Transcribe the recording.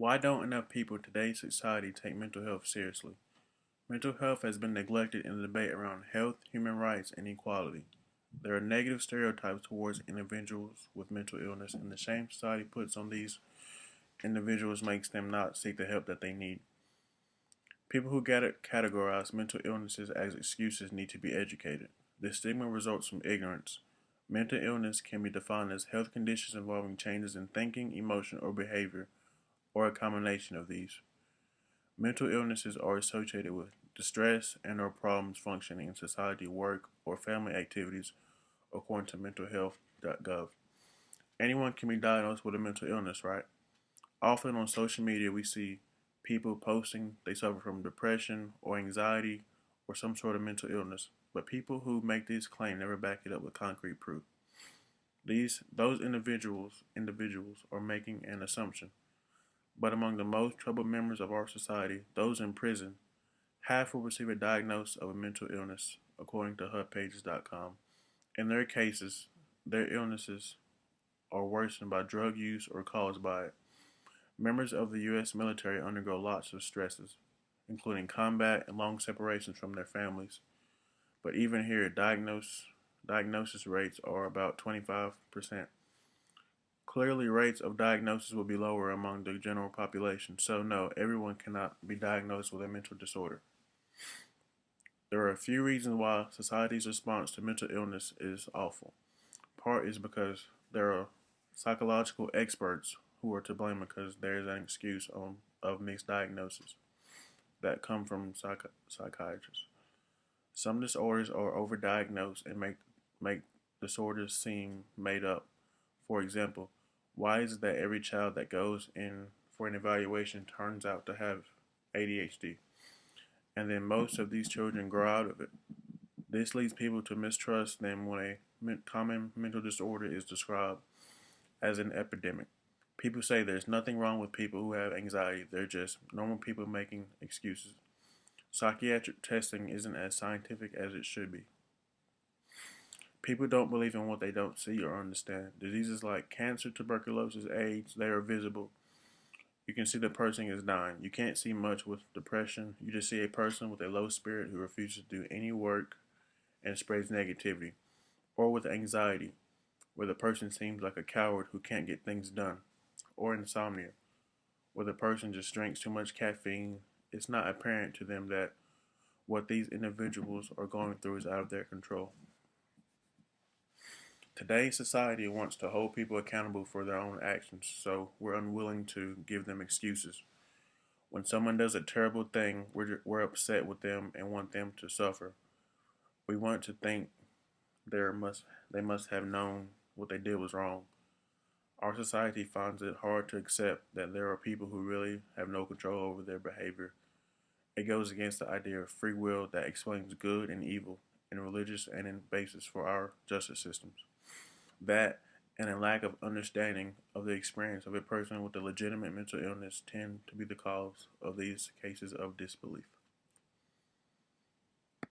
Why don't enough people in today's society take mental health seriously? Mental health has been neglected in the debate around health, human rights, and equality. There are negative stereotypes towards individuals with mental illness, and the shame society puts on these individuals makes them not seek the help that they need. People who categorize mental illnesses as excuses need to be educated. This stigma results from ignorance. Mental illness can be defined as health conditions involving changes in thinking, emotion, or behavior, or a combination of these. Mental illnesses are associated with distress and or problems functioning in society, work, or family activities, according to mentalhealth.gov. Anyone can be diagnosed with a mental illness, right? Often on social media, we see people posting they suffer from depression or anxiety or some sort of mental illness, but people who make this claim never back it up with concrete proof. Those individuals are making an assumption. But among the most troubled members of our society, those in prison, half will receive a diagnosis of a mental illness, according to HUDpages.com. In their cases, their illnesses are worsened by drug use or caused by it. Members of the U.S. military undergo lots of stresses, including combat and long separations from their families. But even here, diagnosis rates are about 25%. Clearly, rates of diagnosis will be lower among the general population, so no, everyone cannot be diagnosed with a mental disorder. There are a few reasons why society's response to mental illness is awful. Part is because there are psychological experts who are to blame because there is an excuse of misdiagnosis that come from psychiatrists. Some disorders are overdiagnosed and make disorders seem made up. For example, why is it that every child that goes in for an evaluation turns out to have ADHD? And then most of these children grow out of it. This leads people to mistrust them when a common mental disorder is described as an epidemic. People say there's nothing wrong with people who have anxiety, they're just normal people making excuses. Psychiatric testing isn't as scientific as it should be. People don't believe in what they don't see or understand. Diseases like cancer, tuberculosis, AIDS, they are visible. You can see the person is dying. You can't see much with depression. You just see a person with a low spirit who refuses to do any work and spreads negativity. Or with anxiety, where the person seems like a coward who can't get things done. Or insomnia, where the person just drinks too much caffeine. It's not apparent to them that what these individuals are going through is out of their control. Today's society wants to hold people accountable for their own actions, so we're unwilling to give them excuses. When someone does a terrible thing, we're upset with them and want them to suffer. We want to think they must have known what they did was wrong. Our society finds it hard to accept that there are people who really have no control over their behavior. It goes against the idea of free will that explains good and evil in religious and in basis for our justice systems. That and a lack of understanding of the experience of a person with a legitimate mental illness tend to be the cause of these cases of disbelief.